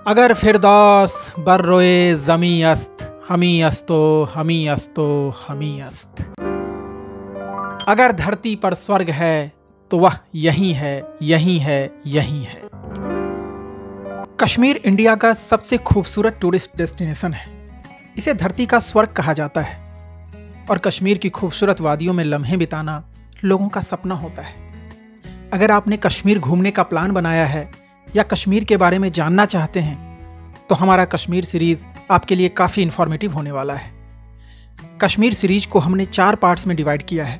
अगर फिरदौस बर रोए ज़मी अस्त हमी अस्तो हमी अस्तो हमी अस्त। अगर धरती पर स्वर्ग है तो वह यही है, यही है, यही है। कश्मीर इंडिया का सबसे खूबसूरत टूरिस्ट डेस्टिनेशन है। इसे धरती का स्वर्ग कहा जाता है और कश्मीर की खूबसूरत वादियों में लम्हे बिताना लोगों का सपना होता है। अगर आपने कश्मीर घूमने का प्लान बनाया है या कश्मीर के बारे में जानना चाहते हैं तो हमारा कश्मीर सीरीज़ आपके लिए काफ़ी इन्फॉर्मेटिव होने वाला है। कश्मीर सीरीज को हमने 4 पार्ट्स में डिवाइड किया है,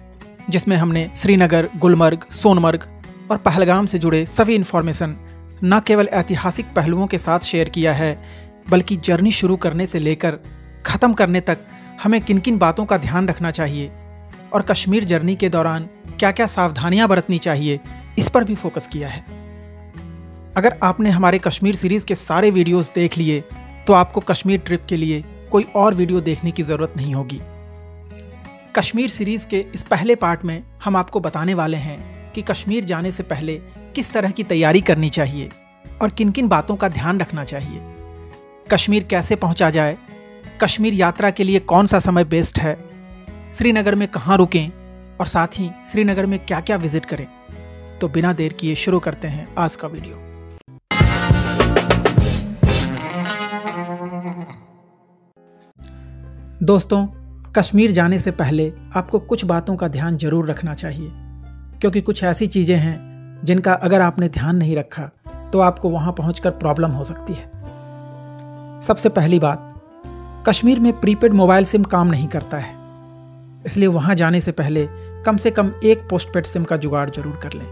जिसमें हमने श्रीनगर, गुलमर्ग, सोनमर्ग और पहलगाम से जुड़े सभी इन्फॉर्मेशन न केवल ऐतिहासिक पहलुओं के साथ शेयर किया है, बल्कि जर्नी शुरू करने से लेकर ख़त्म करने तक हमें किन किन बातों का ध्यान रखना चाहिए और कश्मीर जर्नी के दौरान क्या क्या सावधानियां बरतनी चाहिए, इस पर भी फोकस किया है। अगर आपने हमारे कश्मीर सीरीज़ के सारे वीडियोस देख लिए तो आपको कश्मीर ट्रिप के लिए कोई और वीडियो देखने की ज़रूरत नहीं होगी। कश्मीर सीरीज़ के इस पहले पार्ट में हम आपको बताने वाले हैं कि कश्मीर जाने से पहले किस तरह की तैयारी करनी चाहिए और किन किन बातों का ध्यान रखना चाहिए। कश्मीर कैसे पहुंचा जाए, कश्मीर यात्रा के लिए कौन सा समय बेस्ट है, श्रीनगर में कहाँ रुकें और साथ ही श्रीनगर में क्या क्या विजिट करें। तो बिना देर किए शुरू करते हैं आज का वीडियो। दोस्तों, कश्मीर जाने से पहले आपको कुछ बातों का ध्यान जरूर रखना चाहिए, क्योंकि कुछ ऐसी चीज़ें हैं जिनका अगर आपने ध्यान नहीं रखा तो आपको वहाँ पहुँचकर प्रॉब्लम हो सकती है। सबसे पहली बात, कश्मीर में प्रीपेड मोबाइल सिम काम नहीं करता है, इसलिए वहाँ जाने से पहले कम से कम एक पोस्टपेड सिम का जुगाड़ जरूर कर लें।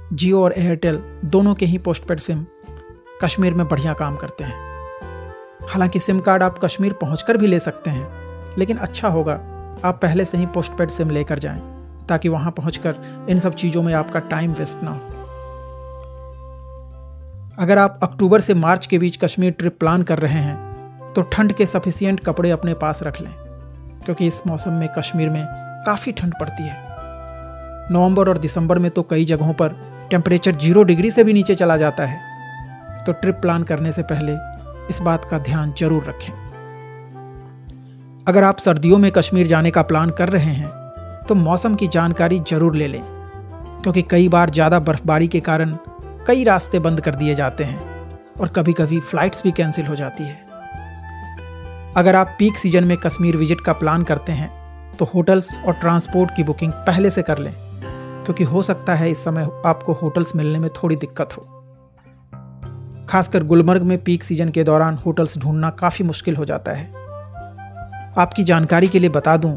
जियो और एयरटेल दोनों के ही पोस्टपेड सिम कश्मीर में बढ़िया काम करते हैं। हालांकि सिम कार्ड आप कश्मीर पहुंचकर भी ले सकते हैं, लेकिन अच्छा होगा आप पहले से ही पोस्टपेड सिम लेकर जाएं, ताकि वहां पहुंचकर इन सब चीज़ों में आपका टाइम वेस्ट ना हो। अगर आप अक्टूबर से मार्च के बीच कश्मीर ट्रिप प्लान कर रहे हैं तो ठंड के सफिशिएंट कपड़े अपने पास रख लें, क्योंकि इस मौसम में कश्मीर में काफ़ी ठंड पड़ती है। नवंबर और दिसंबर में तो कई जगहों पर टेम्परेचर 0 डिग्री से भी नीचे चला जाता है। तो ट्रिप प्लान करने से पहले इस बात का ध्यान जरूर रखें। अगर आप सर्दियों में कश्मीर जाने का प्लान कर रहे हैं तो मौसम की जानकारी जरूर ले लें, क्योंकि कई बार ज़्यादा बर्फबारी के कारण कई रास्ते बंद कर दिए जाते हैं और कभी कभी फ्लाइट्स भी कैंसिल हो जाती है। अगर आप पीक सीजन में कश्मीर विजिट का प्लान करते हैं तो होटल्स और ट्रांसपोर्ट की बुकिंग पहले से कर लें, क्योंकि हो सकता है इस समय आपको होटल्स मिलने में थोड़ी दिक्कत हो। खासकर गुलमर्ग में पीक सीजन के दौरान होटल्स ढूंढना काफ़ी मुश्किल हो जाता है। आपकी जानकारी के लिए बता दूं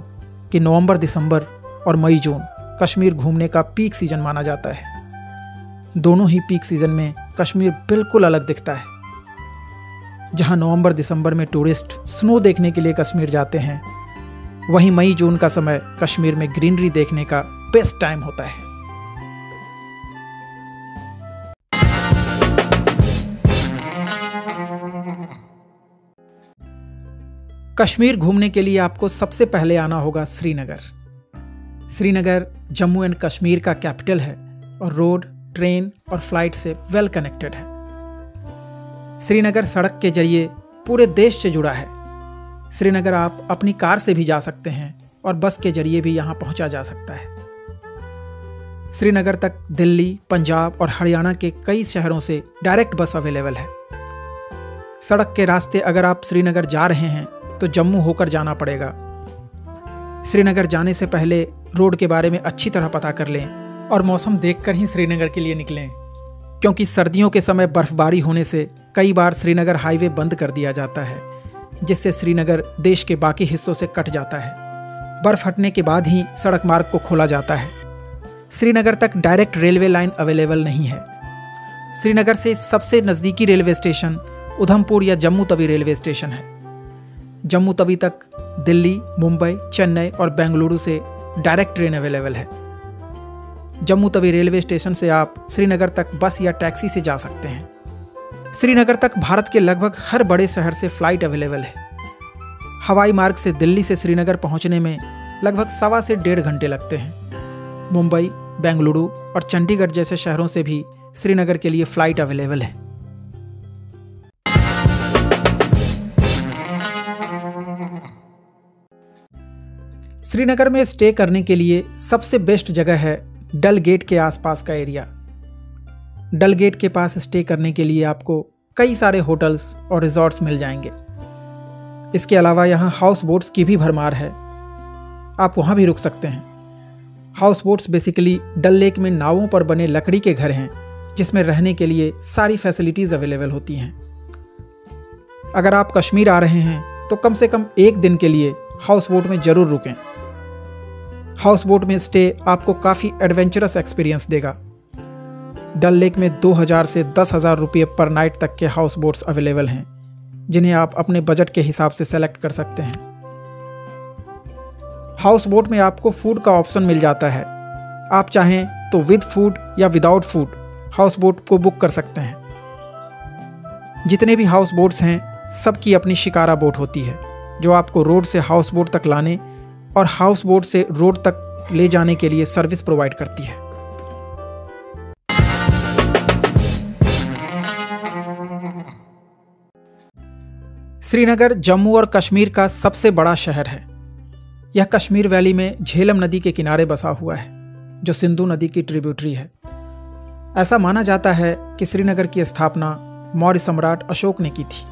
कि नवंबर, दिसंबर और मई, जून कश्मीर घूमने का पीक सीजन माना जाता है। दोनों ही पीक सीजन में कश्मीर बिल्कुल अलग दिखता है। जहां नवंबर, दिसंबर में टूरिस्ट स्नो देखने के लिए कश्मीर जाते हैं, वहीं मई, जून का समय कश्मीर में ग्रीनरी देखने का बेस्ट टाइम होता है। कश्मीर घूमने के लिए आपको सबसे पहले आना होगा श्रीनगर। श्रीनगर जम्मू एंड कश्मीर का कैपिटल है और रोड, ट्रेन और फ्लाइट से वेल कनेक्टेड है। श्रीनगर सड़क के जरिए पूरे देश से जुड़ा है। श्रीनगर आप अपनी कार से भी जा सकते हैं और बस के जरिए भी यहाँ पहुँचा जा सकता है। श्रीनगर तक दिल्ली, पंजाब और हरियाणा के कई शहरों से डायरेक्ट बस अवेलेबल है। सड़क के रास्ते अगर आप श्रीनगर जा रहे हैं तो जम्मू होकर जाना पड़ेगा। श्रीनगर जाने से पहले रोड के बारे में अच्छी तरह पता कर लें और मौसम देखकर ही श्रीनगर के लिए निकलें, क्योंकि सर्दियों के समय बर्फबारी होने से कई बार श्रीनगर हाईवे बंद कर दिया जाता है, जिससे श्रीनगर देश के बाकी हिस्सों से कट जाता है। बर्फ हटने के बाद ही सड़क मार्ग को खोला जाता है। श्रीनगर तक डायरेक्ट रेलवे लाइन अवेलेबल नहीं है। श्रीनगर से सबसे नज़दीकी रेलवे स्टेशन उधमपुर या जम्मू तवी रेलवे स्टेशन है। जम्मू तवी तक दिल्ली, मुंबई, चेन्नई और बेंगलुरु से डायरेक्ट ट्रेन अवेलेबल है। जम्मू तवी रेलवे स्टेशन से आप श्रीनगर तक बस या टैक्सी से जा सकते हैं। श्रीनगर तक भारत के लगभग हर बड़े शहर से फ्लाइट अवेलेबल है। हवाई मार्ग से दिल्ली से श्रीनगर पहुंचने में लगभग 1.25 से 1.5 घंटे लगते हैं। मुंबई, बेंगलुरु और चंडीगढ़ जैसे शहरों से भी श्रीनगर के लिए फ़्लाइट अवेलेबल है। श्रीनगर में स्टे करने के लिए सबसे बेस्ट जगह है डल गेट के आसपास का एरिया। डल गेट के पास स्टे करने के लिए आपको कई सारे होटल्स और रिजॉर्ट्स मिल जाएंगे। इसके अलावा यहाँ हाउस बोट्स की भी भरमार है, आप वहाँ भी रुक सकते हैं। हाउस बोट्स बेसिकली डल लेक में नावों पर बने लकड़ी के घर हैं जिसमें रहने के लिए सारी फैसिलिटीज़ अवेलेबल होती हैं। अगर आप कश्मीर आ रहे हैं तो कम से कम एक दिन के लिए हाउस बोट में ज़रूर रुकें। हाउस बोट में स्टे आपको काफ़ी एडवेंचरस एक्सपीरियंस देगा। डल लेक में 2000 से 10,000 रुपये पर नाइट तक के हाउस बोट्स अवेलेबल हैं जिन्हें आप अपने बजट के हिसाब से सेलेक्ट कर सकते हैं। हाउस बोट में आपको फूड का ऑप्शन मिल जाता है, आप चाहें तो विद फूड या विदाउट फूड हाउस बोट को बुक कर सकते हैं। जितने भी हाउस बोट्स हैं सबकी अपनी शिकारा बोट होती है जो आपको रोड से हाउस बोट तक लाने और हाउस बोट से रोड तक ले जाने के लिए सर्विस प्रोवाइड करती है। श्रीनगर जम्मू और कश्मीर का सबसे बड़ा शहर है। यह कश्मीर वैली में झेलम नदी के किनारे बसा हुआ है जो सिंधु नदी की ट्रिब्यूटरी है। ऐसा माना जाता है कि श्रीनगर की स्थापना मौर्य सम्राट अशोक ने की थी।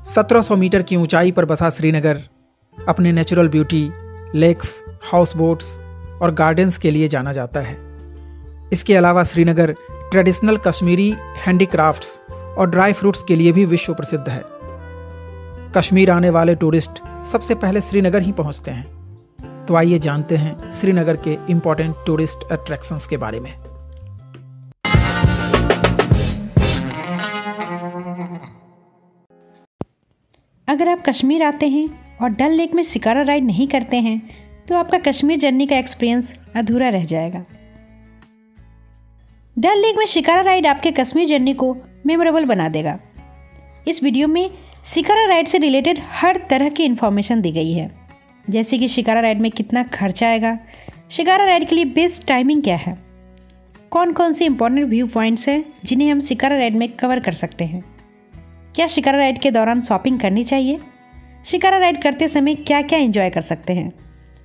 1700 मीटर की ऊंचाई पर बसा श्रीनगर अपने natural beauty, lakes, house boats और गार्डन्स के लिए जाना जाता है। इसके अलावा श्रीनगर ट्रेडिशनल कश्मीरी हैंडीक्राफ्ट्स और ड्राई फ्रूट्स के लिए भी विश्व प्रसिद्ध है। कश्मीर आने वाले टूरिस्ट सबसे पहले श्रीनगर ही पहुंचते हैं। तो आइए जानते हैं श्रीनगर के इंपॉर्टेंट टूरिस्ट अट्रैक्शंस के बारे में। अगर आप कश्मीर आते हैं और डल लेक में शिकारा राइड नहीं करते हैं तो आपका कश्मीर जर्नी का एक्सपीरियंस अधूरा रह जाएगा। डल लेक में शिकारा राइड आपके कश्मीर जर्नी को मेमोरेबल बना देगा। इस वीडियो में शिकारा राइड से रिलेटेड हर तरह की इन्फॉर्मेशन दी गई है, जैसे कि शिकारा राइड में कितना खर्चा आएगा, शिकारा राइड के लिए बेस्ट टाइमिंग क्या है, कौन कौन से इंपॉर्टेंट व्यू पॉइंट्स हैं जिन्हें हम शिकारा राइड में कवर कर सकते हैं, क्या शिकारा राइड के दौरान शॉपिंग करनी चाहिए, शिकारा राइड करते समय क्या क्या एंजॉय कर सकते हैं,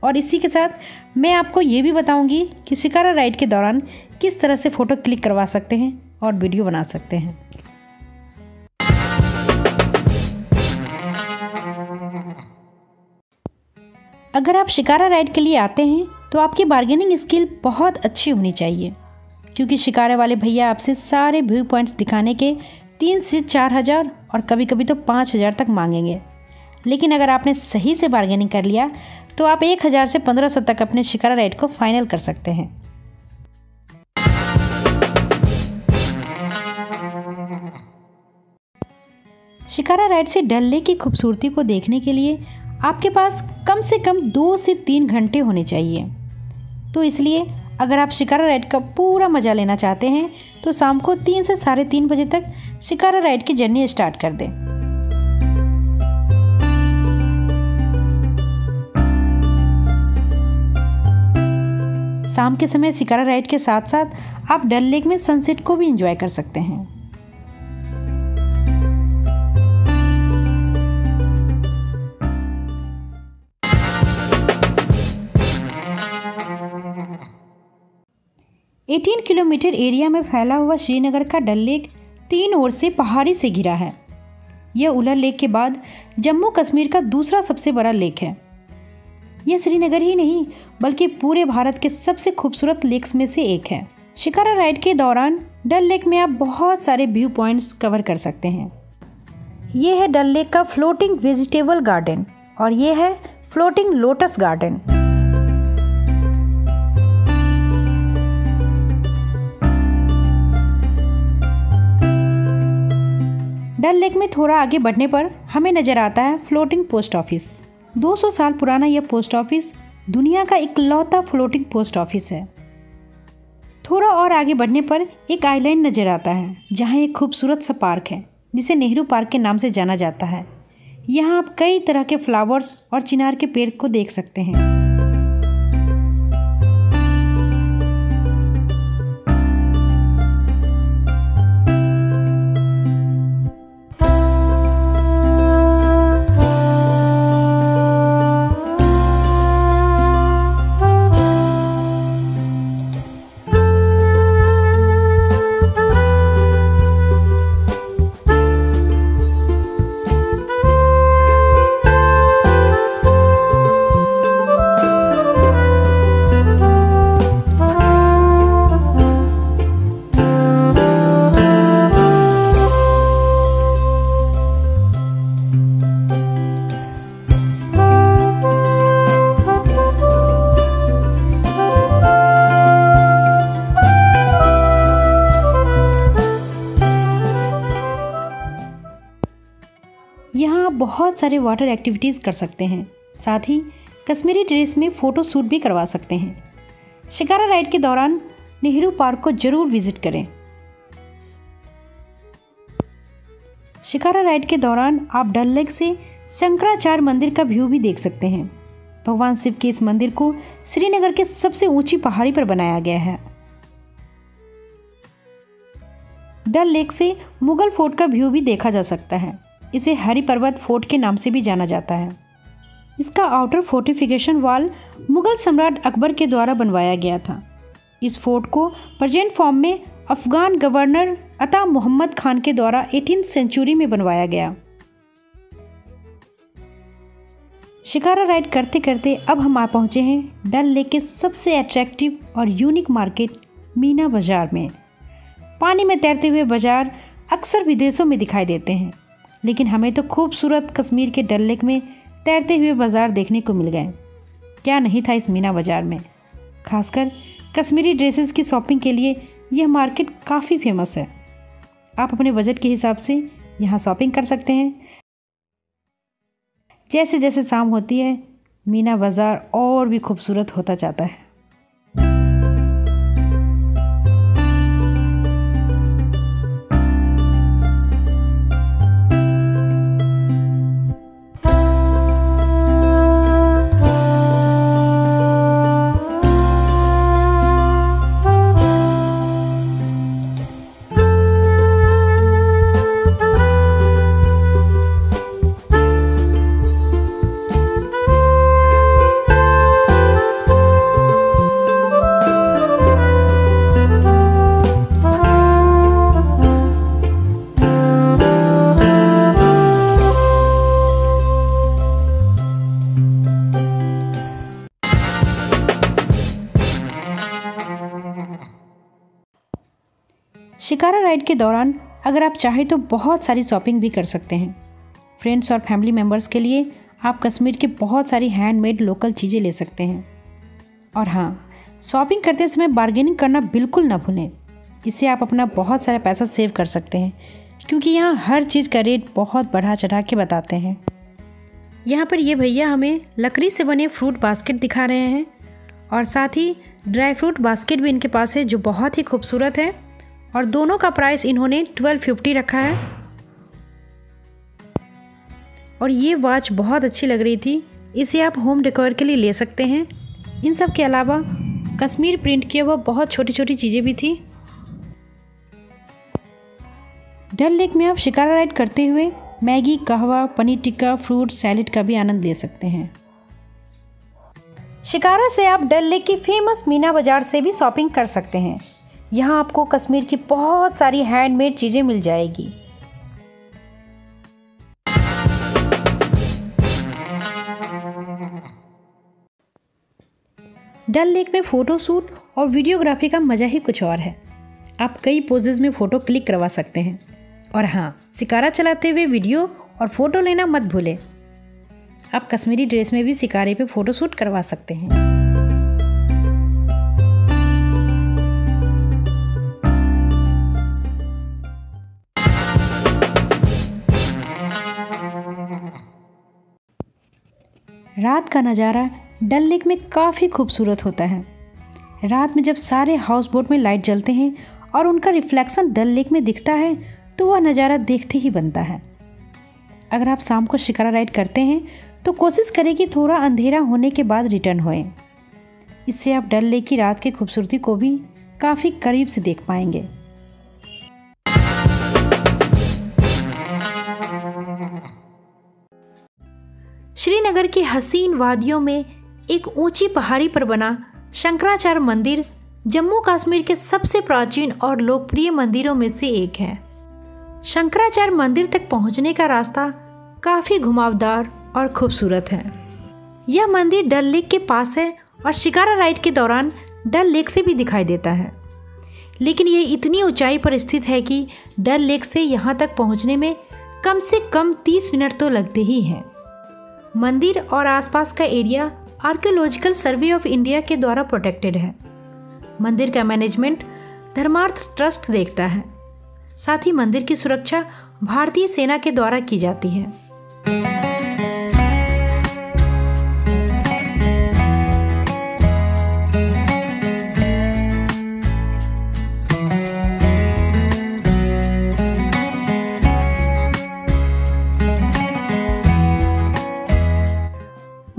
और इसी के साथ मैं आपको ये भी बताऊंगी कि शिकारा राइड के दौरान किस तरह से फ़ोटो क्लिक करवा सकते हैं और वीडियो बना सकते हैं। अगर आप शिकारा राइड के लिए आते हैं तो आपकी बार्गेनिंग स्किल बहुत अच्छी होनी चाहिए, क्योंकि शिकारे वाले भैया आपसे सारे व्यू पॉइंट्स दिखाने के 3 से 4,000 और कभी कभी तो 5,000 तक मांगेंगे। लेकिन अगर आपने सही से बार्गेनिंग कर लिया तो आप 1,000 से 1,500 तक अपने शिकारा राइड को फाइनल कर सकते हैं। शिकारा राइड से डल लेक की खूबसूरती को देखने के लिए आपके पास कम से कम 2 से 3 घंटे होने चाहिए। तो इसलिए अगर आप शिकारा राइड का पूरा मज़ा लेना चाहते हैं तो शाम को 3 से 3:30 बजे तक शिकारा राइड की जर्नी स्टार्ट कर दें। शाम के समय शिकारा राइड के साथ साथ आप डल लेक में सनसेट को भी एंजॉय कर सकते हैं। एटीन किलोमीटर एरिया में फैला हुआ श्रीनगर का डल लेक 3 ओर से पहाड़ी से घिरा है। यह उलर लेक के बाद जम्मू कश्मीर का दूसरा सबसे बड़ा लेक है। यह श्रीनगर ही नहीं बल्कि पूरे भारत के सबसे खूबसूरत लेक्स में से एक है। शिकारा राइड के दौरान डल लेक में आप बहुत सारे व्यू पॉइंट्स कवर कर सकते हैं। ये है डल लेक का फ्लोटिंग वेजिटेबल गार्डन और ये है फ्लोटिंग लोटस गार्डन। डल लेक में थोड़ा आगे बढ़ने पर हमें नजर आता है फ्लोटिंग पोस्ट ऑफिस। 200 साल पुराना यह पोस्ट ऑफिस दुनिया का इकलौता फ्लोटिंग पोस्ट ऑफिस है। थोड़ा और आगे बढ़ने पर एक आइलैंड नजर आता है जहां एक खूबसूरत सा पार्क है जिसे नेहरू पार्क के नाम से जाना जाता है। यहाँ आप कई तरह के फ्लावर्स और चिनार के पेड़ को देख सकते हैं। यहाँ आप बहुत सारे वाटर एक्टिविटीज़ कर सकते हैं। साथ ही कश्मीरी ड्रेस में फ़ोटो शूट भी करवा सकते हैं। शिकारा राइड के दौरान नेहरू पार्क को ज़रूर विज़िट करें। शिकारा राइड के दौरान आप डल लेक से शंकराचार्य मंदिर का व्यू भी देख सकते हैं। भगवान शिव के इस मंदिर को श्रीनगर के सबसे ऊंची पहाड़ी पर बनाया गया है। डल लेक से मुगल फोर्ट का व्यू भी देखा जा सकता है। इसे हरि पर्वत फोर्ट के नाम से भी जाना जाता है। इसका आउटर फोर्टिफिकेशन वॉल मुगल सम्राट अकबर के द्वारा बनवाया गया था। इस फोर्ट को प्रेजेंट फॉर्म में अफगान गवर्नर अता मोहम्मद खान के द्वारा 18वीं सेंचुरी में बनवाया गया। शिकारा राइड करते करते अब हम आ पहुँचे हैं डल लेक के सबसे अट्रैक्टिव और यूनिक मार्केट मीना बाज़ार में। पानी में तैरते हुए बाज़ार अक्सर विदेशों में दिखाई देते हैं, लेकिन हमें तो खूबसूरत कश्मीर के डल लेक में तैरते हुए बाज़ार देखने को मिल गए। क्या नहीं था इस मीना बाज़ार में। खासकर कश्मीरी ड्रेसेस की शॉपिंग के लिए यह मार्केट काफ़ी फेमस है। आप अपने बजट के हिसाब से यहाँ शॉपिंग कर सकते हैं। जैसे जैसे शाम होती है मीना बाज़ार और भी खूबसूरत होता जाता है। शिकारा राइड के दौरान अगर आप चाहें तो बहुत सारी शॉपिंग भी कर सकते हैं। फ्रेंड्स और फैमिली मेम्बर्स के लिए आप कश्मीर की बहुत सारी हैंडमेड लोकल चीज़ें ले सकते हैं। और हाँ, शॉपिंग करते समय बार्गेनिंग करना बिल्कुल ना भूलें। इससे आप अपना बहुत सारा पैसा सेव कर सकते हैं, क्योंकि यहाँ हर चीज़ का रेट बहुत बढ़ा चढ़ा के बताते हैं। यहाँ पर ये भैया हमें लकड़ी से बने फ्रूट बास्केट दिखा रहे हैं और साथ ही ड्राई फ्रूट बास्केट भी इनके पास है, जो बहुत ही खूबसूरत है और दोनों का प्राइस इन्होंने 1250 रखा है। और ये वॉच बहुत अच्छी लग रही थी, इसे आप होम डेकोर के लिए ले सकते हैं। इन सब के अलावा कश्मीर प्रिंट किया हुआ बहुत छोटी छोटी चीज़ें भी थी। डल लेक में आप शिकारा राइड करते हुए मैगी, कहवा, पनीर टिक्का, फ्रूट सैलेड का भी आनंद ले सकते हैं। शिकारा से आप डल लेक की फेमस मीना बाज़ार से भी शॉपिंग कर सकते हैं। यहाँ आपको कश्मीर की बहुत सारी हैंडमेड चीज़ें मिल जाएगी। डल लेक में फ़ोटो शूट और वीडियोग्राफी का मज़ा ही कुछ और है। आप कई पोजेज़ में फ़ोटो क्लिक करवा सकते हैं। और हाँ, शिकारा चलाते हुए वीडियो और फ़ोटो लेना मत भूलें। आप कश्मीरी ड्रेस में भी शिकारे पे फ़ोटो शूट करवा सकते हैं। रात का नज़ारा डल लेक में काफ़ी खूबसूरत होता है। रात में जब सारे हाउस बोट में लाइट जलते हैं और उनका रिफ्लेक्शन डल लेक में दिखता है तो वह नज़ारा देखते ही बनता है। अगर आप शाम को शिकारा राइड करते हैं तो कोशिश करें कि थोड़ा अंधेरा होने के बाद रिटर्न होएं। इससे आप डल लेक की रात की खूबसूरती को भी काफ़ी करीब से देख पाएंगे। श्रीनगर की हसीन वादियों में एक ऊंची पहाड़ी पर बना शंकराचार्य मंदिर जम्मू कश्मीर के सबसे प्राचीन और लोकप्रिय मंदिरों में से एक है। शंकराचार्य मंदिर तक पहुंचने का रास्ता काफ़ी घुमावदार और खूबसूरत है। यह मंदिर डल लेक के पास है और शिकारा राइड के दौरान डल लेक से भी दिखाई देता है, लेकिन यह इतनी ऊंचाई पर स्थित है कि डल लेक से यहाँ तक पहुँचने में कम से कम 30 मिनट तो लगते ही हैं। मंदिर और आसपास का area archaeological survey of India के द्वारा प्रोटेक्टेड है। मंदिर का मैनेजमेंट धर्मार्थ ट्रस्ट देखता है। साथ ही मंदिर की सुरक्षा भारतीय सेना के द्वारा की जाती है।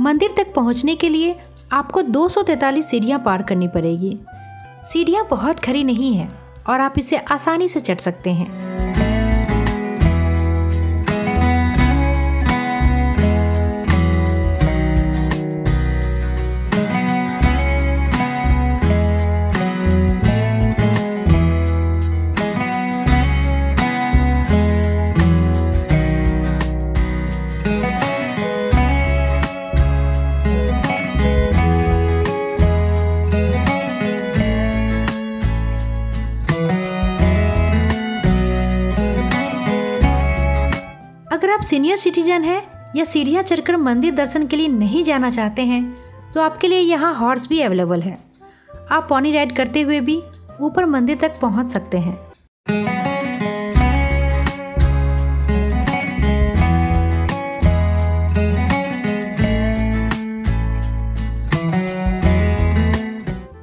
मंदिर तक पहुंचने के लिए आपको 243 सीढ़ियां पार करनी पड़ेगी। सीढ़ियां बहुत खड़ी नहीं है और आप इसे आसानी से चढ़ सकते हैं। अगर आप सीनियर सिटीजन हैं या सीढ़ियाँ चढ़कर मंदिर दर्शन के लिए नहीं जाना चाहते हैं तो आपके लिए यहाँ हॉर्स भी अवेलेबल है। आप पॉनी राइड करते हुए भी ऊपर मंदिर तक पहुँच सकते हैं।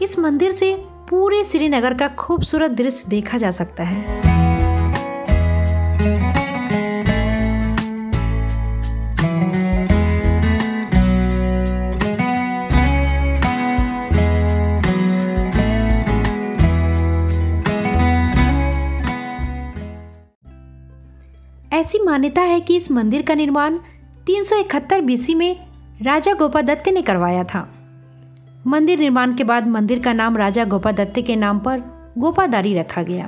इस मंदिर से पूरे श्रीनगर का खूबसूरत दृश्य देखा जा सकता है। ऐसी मान्यता है कि इस मंदिर का निर्माण 371 बीसी में राजा गोपादत्त ने करवाया था। मंदिर निर्माण के बाद मंदिर का नाम राजा गोपादत्त के नाम पर गोपादारी रखा गया।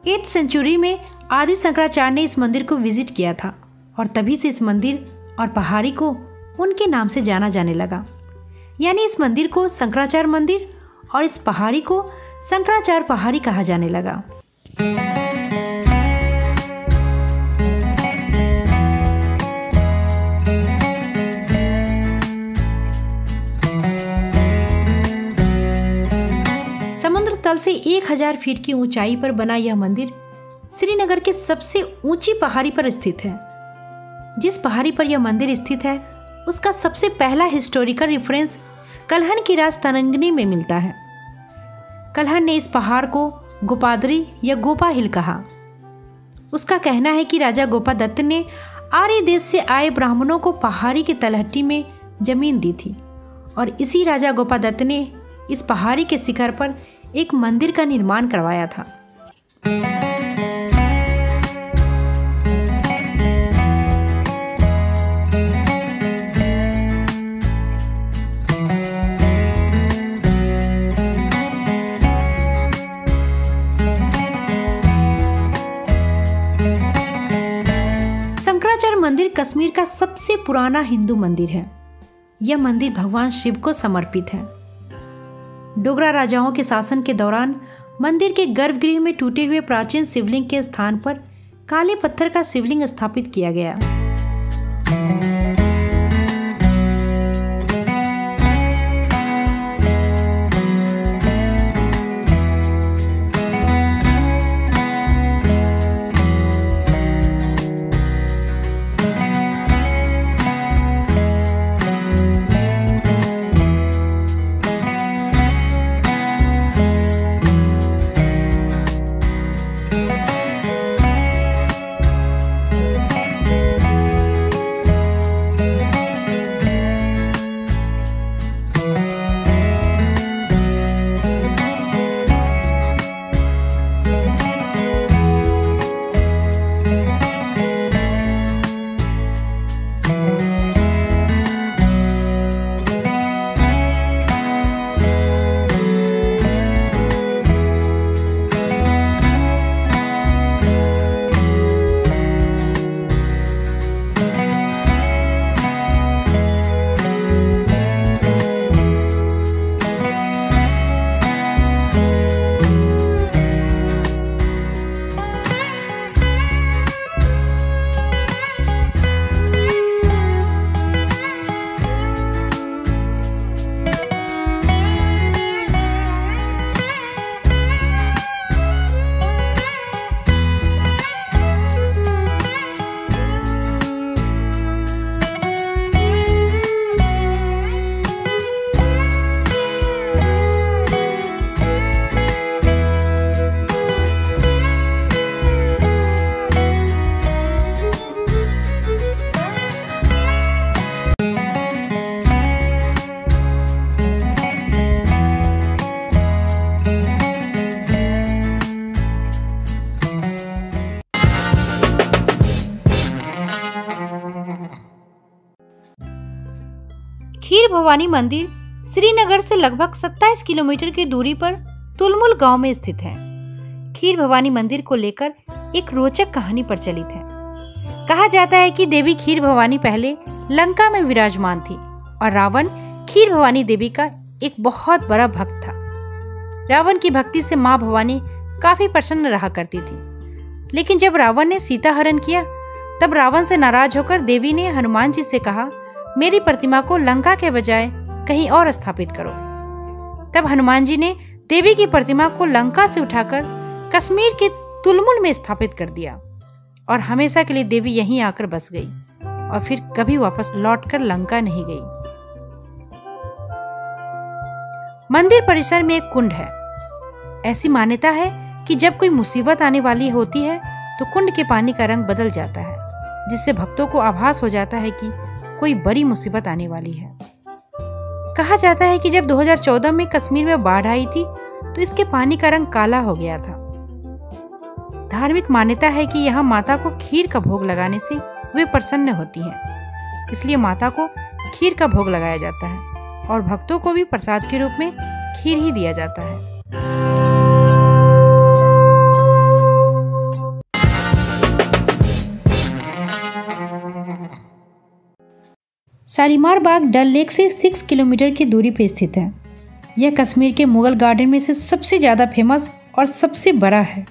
8th सेंचुरी में आदि शंकराचार्य ने इस मंदिर को विजिट किया था और तभी से इस मंदिर और पहाड़ी को उनके नाम से जाना जाने लगा। यानी इस मंदिर को शंकराचार्य मंदिर और इस पहाड़ी को शंकराचार्य पहाड़ी कहा जाने लगा। समुद्र तल से 1000 फीट की ऊंचाई पर बना यह मंदिर श्रीनगर के सबसे ऊंची पहाड़ी पर स्थित है। जिस पहाड़ी पर यह मंदिर स्थित है उसका सबसे पहला हिस्टोरिकल रेफरेंस कल्हन की राज तरंगिणी में मिलता है। कल्हन ने इस पहाड़ को गोपादरी या गोपा हिल कहा। उसका कहना है कि राजा गोपादत्त ने आर्य देश से आए ब्राह्मणों को पहाड़ी की तलहटी में जमीन दी थी और इसी राजा गोपादत्त ने इस पहाड़ी के शिखर पर एक मंदिर का निर्माण करवाया था। शंकराचार्य मंदिर कश्मीर का सबसे पुराना हिंदू मंदिर है। यह मंदिर भगवान शिव को समर्पित है। डोगरा राजाओं के शासन के दौरान मंदिर के गर्भगृह में टूटे हुए प्राचीन शिवलिंग के स्थान पर काले पत्थर का शिवलिंग स्थापित किया गया। खीर भवानी मंदिर श्रीनगर से लगभग 27 किलोमीटर की दूरी पर तुलमुल गांव में स्थित है। खीर भवानी मंदिर को लेकर एक रोचक कहानी प्रचलित है। कहा जाता है कि देवी खीर भवानी पहले लंका में विराजमान थी और रावण खीर भवानी देवी का एक बहुत बड़ा भक्त था। रावण की भक्ति से माँ भवानी काफी प्रसन्न रहा करती थी। लेकिन जब रावण ने सीता हरण किया तब रावण से नाराज होकर देवी ने हनुमान जी से कहा, मेरी प्रतिमा को लंका के बजाय कहीं और स्थापित करो। तब हनुमान जी ने देवी की प्रतिमा को लंका से उठाकर कश्मीर के तुलमुल में स्थापित कर दिया और हमेशा के लिए देवी यहीं आकर बस गई और फिर कभी वापस लौटकर लंका नहीं गई। मंदिर परिसर में एक कुंड है। ऐसी मान्यता है कि जब कोई मुसीबत आने वाली होती है तो कुंड के पानी का रंग बदल जाता है, जिससे भक्तों को आभास हो जाता है कि कोई बड़ी मुसीबत आने वाली है। कहा जाता है कि जब 2014 में कश्मीर में बाढ़ आई थी तो इसके पानी का रंग काला हो गया था। धार्मिक मान्यता है कि यहाँ माता को खीर का भोग लगाने से वे प्रसन्न होती हैं, इसलिए माता को खीर का भोग लगाया जाता है और भक्तों को भी प्रसाद के रूप में खीर ही दिया जाता है। शालीमार बाग डल लेक से 6 किलोमीटर की दूरी पर स्थित है। यह कश्मीर के मुगल गार्डन में से सबसे ज़्यादा फेमस और सबसे बड़ा है।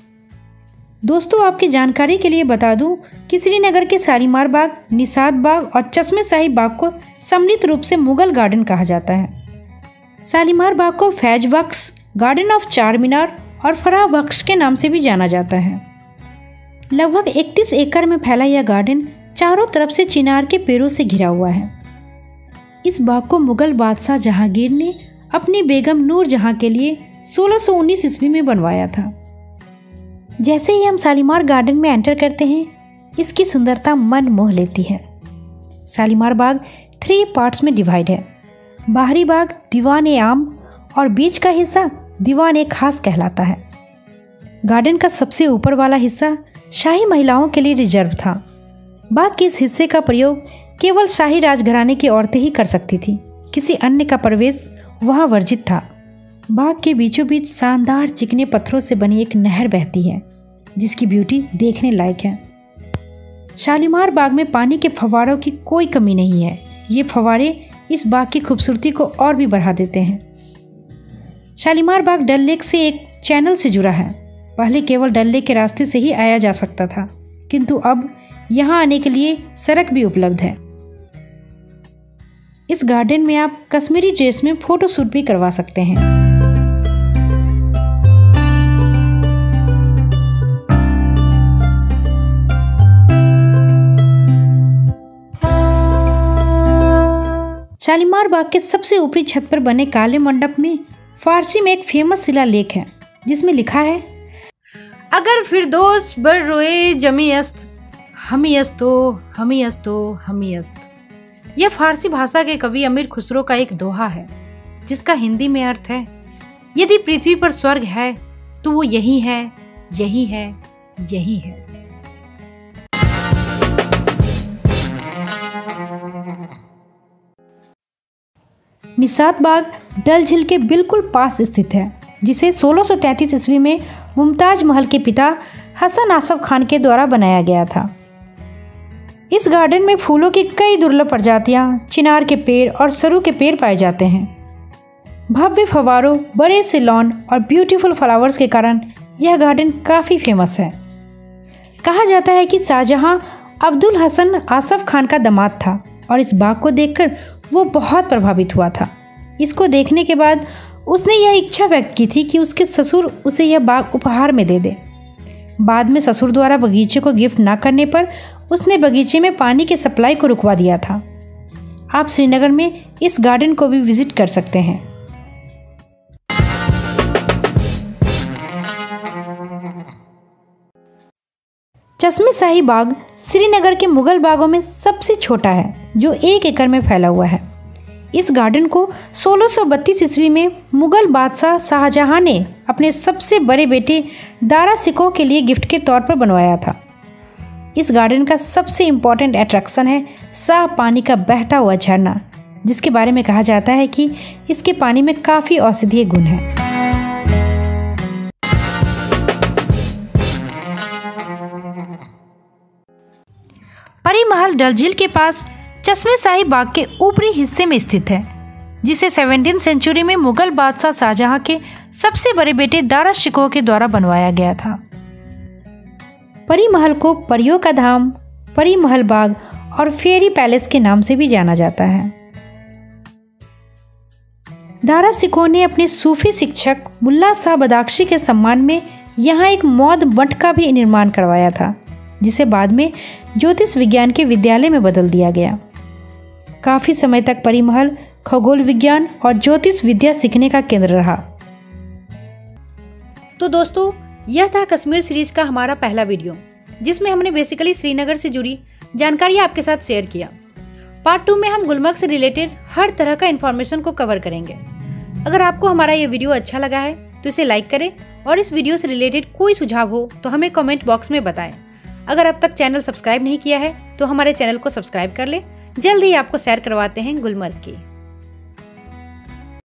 दोस्तों, आपकी जानकारी के लिए बता दूं कि श्रीनगर के शालीमार बाग, निसात बाग और चश्मे शाही बाग को सम्मिलित रूप से मुगल गार्डन कहा जाता है। शालीमार बाग को फैज बख्श, गार्डन ऑफ चार मीनार और फराह बख्श के नाम से भी जाना जाता है। लगभग 31 एकड़ में फैला यह गार्डन चारों तरफ से चिनार के पेड़ों से घिरा हुआ है। इस बाग को मुगल बादशाह जहांगीर ने अपनी बेगम नूर जहां के लिए 1619 ईस्वी में बनवाया था। जैसे ही हम शालीमार गार्डन में एंटर करते हैं, इसकी सुंदरता मन मोह लेती है। शालीमार बाग 3 पार्ट्स में डिवाइड है। बाहरी बाग दीवान-ए-आम और बीच का हिस्सा दीवान-ए-खास कहलाता है। गार्डन का सबसे ऊपर वाला हिस्सा शाही महिलाओं के लिए रिजर्व था। बाग के इस हिस्से का प्रयोग केवल शाही राजघराने की औरतें ही कर सकती थी। किसी अन्य का प्रवेश वहां वर्जित था। बाग के बीचों बीच शानदार चिकने पत्थरों से बनी एक नहर बहती है, जिसकी ब्यूटी देखने लायक है। शालीमार बाग में पानी के फव्वारों की कोई कमी नहीं है। ये फव्वारे इस बाग की खूबसूरती को और भी बढ़ा देते हैं। शालीमार बाग डल लेक से एक चैनल से जुड़ा है। पहले केवल डल लेक के रास्ते से ही आया जा सकता था, किंतु अब यहाँ आने के लिए सड़क भी उपलब्ध है। इस गार्डन में आप कश्मीरी ड्रेस में फोटो शूट भी करवा सकते हैं। शालीमार बाग के सबसे ऊपरी छत पर बने काले मंडप में फारसी में एक फेमस शिलालेख है, जिसमें लिखा है, अगर फिरदौस बर रोए जमी अस्त, हमी अस्तो हमी अस्तो हमी अस्त। यह फारसी भाषा के कवि अमीर खुसरो का एक दोहा है, जिसका हिंदी में अर्थ है, यदि पृथ्वी पर स्वर्ग है तो वो यही है, यही है, यही है। निसात बाग डल झील के बिल्कुल पास स्थित है, जिसे 1633 ईस्वी में मुमताज महल के पिता हसन आसफ खान के द्वारा बनाया गया था। इस गार्डन में फूलों की कई दुर्लभ प्रजातियां, चिनार के पेड़ और सरू के पेड़ पाए जाते हैं। भव्य फव्वारों, बड़े से लॉन और ब्यूटीफुल फ्लावर्स के कारण यह गार्डन काफ़ी फेमस है। कहा जाता है कि शाहजहां अब्दुल हसन आसफ खान का दामाद था और इस बाग को देखकर वो बहुत प्रभावित हुआ था। इसको देखने के बाद उसने यह इच्छा व्यक्त की थी कि उसके ससुर उसे यह बाग उपहार में दे दे। बाद में ससुर द्वारा बगीचे को गिफ्ट ना करने पर उसने बगीचे में पानी के सप्लाई को रुकवा दिया था। आप श्रीनगर में इस गार्डन को भी विजिट कर सकते हैं। चश्मे शाही बाग श्रीनगर के मुगल बागों में सबसे छोटा है, जो 1 एकड़ में फैला हुआ है। इस गार्डन को 1632 ईस्वी में मुगल बादशाह शाहजहां ने अपने सबसे बड़े बेटे दारा सिकोह के लिए गिफ्ट के तौर पर बनवाया था। इस गार्डन का सबसे इम्पोर्टेंट अट्रैक्शन है साफ पानी का बहता हुआ झरना, जिसके बारे में कहा जाता है कि इसके पानी में काफ़ी औषधीय गुण है। परी महल डल झील के पास चश्मे शाही बाग के ऊपरी हिस्से में स्थित है, जिसे 17वीं सेंचुरी में मुगल बादशाह शाहजहां के सबसे बड़े बेटे दारा शिकोह के द्वारा बनवाया गया था। परी महल को परियों का धाम, परी महल बाग और फेरी पैलेस के नाम से भी जाना जाता है। दारा शिकोह ने अपने सूफी शिक्षक मुल्ला शाह बदाख्शी के सम्मान में यहाँ एक मौद मठ का भी निर्माण करवाया था, जिसे बाद में ज्योतिष विज्ञान के विद्यालय में बदल दिया गया। काफ़ी समय तक परी महल खगोल विज्ञान और ज्योतिष विद्या सीखने का केंद्र रहा। तो दोस्तों, यह था कश्मीर सीरीज का हमारा पहला वीडियो, जिसमें हमने बेसिकली श्रीनगर से जुड़ी जानकारी आपके साथ शेयर किया। पार्ट 2 में हम गुलमर्ग से रिलेटेड हर तरह का इन्फॉर्मेशन को कवर करेंगे। अगर आपको हमारा ये वीडियो अच्छा लगा है तो इसे लाइक करें और इस वीडियो से रिलेटेड कोई सुझाव हो तो हमें कमेंट बॉक्स में बताएं। अगर अब तक चैनल सब्सक्राइब नहीं किया है तो हमारे चैनल को सब्सक्राइब कर ले। जल्द ही आपको सैर करवाते हैं गुलमर्ग की।